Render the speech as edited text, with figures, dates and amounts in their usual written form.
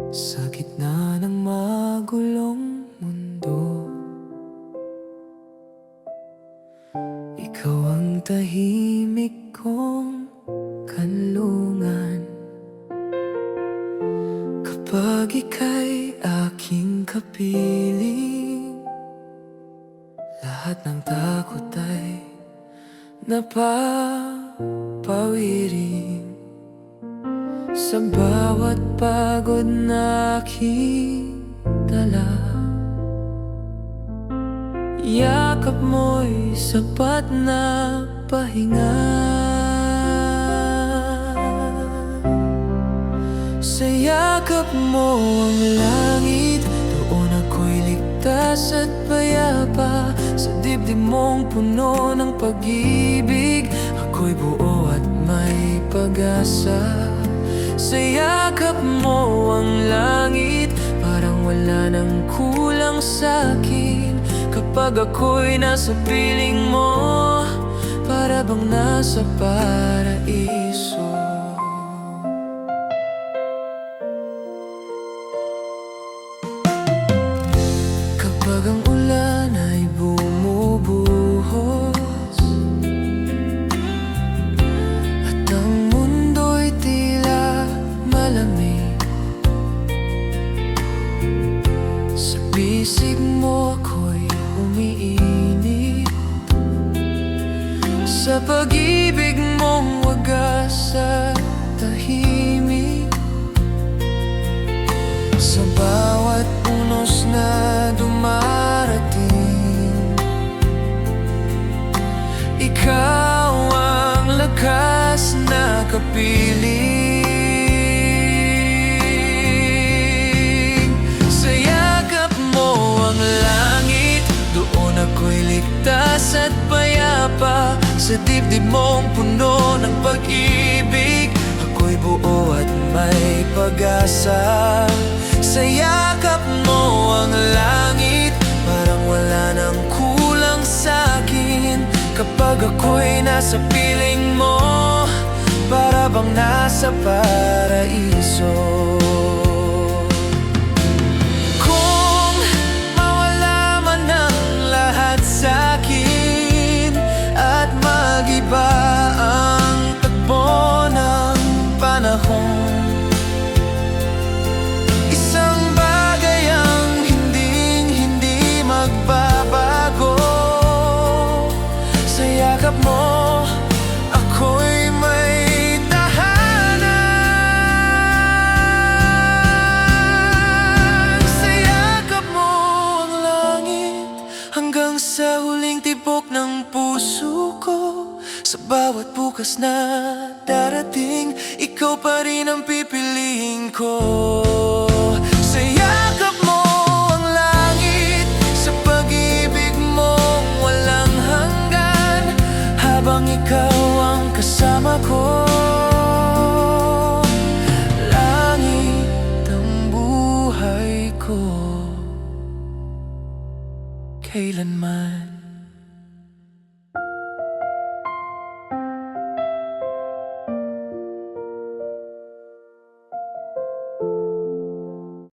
Sa gitna ng magulong mundo, ikaw ang tahimik kong kanlungan. Kapag ika'y aking kapiling, lahat ng takot ay napapawirin. Sa bawat pagod na aking dala, yakap mo'y sapat na pahinga. Sa yakap mo ang langit, doon ako'y ligtas at payapa. Sa dibdib mong puno ng pag-ibig, ako'y buo at may pag-asa. Sa yakap mo ang langit, parang wala nang kulang sa'kin. Kapag ako'y nasa piling mo, para bang nasa paraiso. Kapag ang ulan ay bumubuhos at ang mundo'y tila malamig, sa bisig mo ako'y umiinit. Sa pag-ibig mong wagas at tahimik, sa bawat unos na dumarating, ikaw ang lakas na kapiling. Sa yakap mo ang langit, doon ako'y ligtas at payapa. Sa dibdib mong puno ng pag-ibig, ako'y buo at may pag-asa. Sa yakap mo ang langit, parang wala nang kulang sa'kin. Kapag ako'y nasa piling mo, para bang nasa paraiso. Kung mawala man ang lahat sa'kin at mag-iba ang takbo ng panahon, mo, ako'y may tahanan. Sa yakap mo ang langit, hanggang sa huling tibok ng puso ko. Sa bawat bukas na darating, ikaw pa rin ang pipiliin ko. Sa yakap mo ang langit, sa pag-ibig mong walang hanggan, habang ikaw ang kasama ko, langit ang buhay ko kailanman.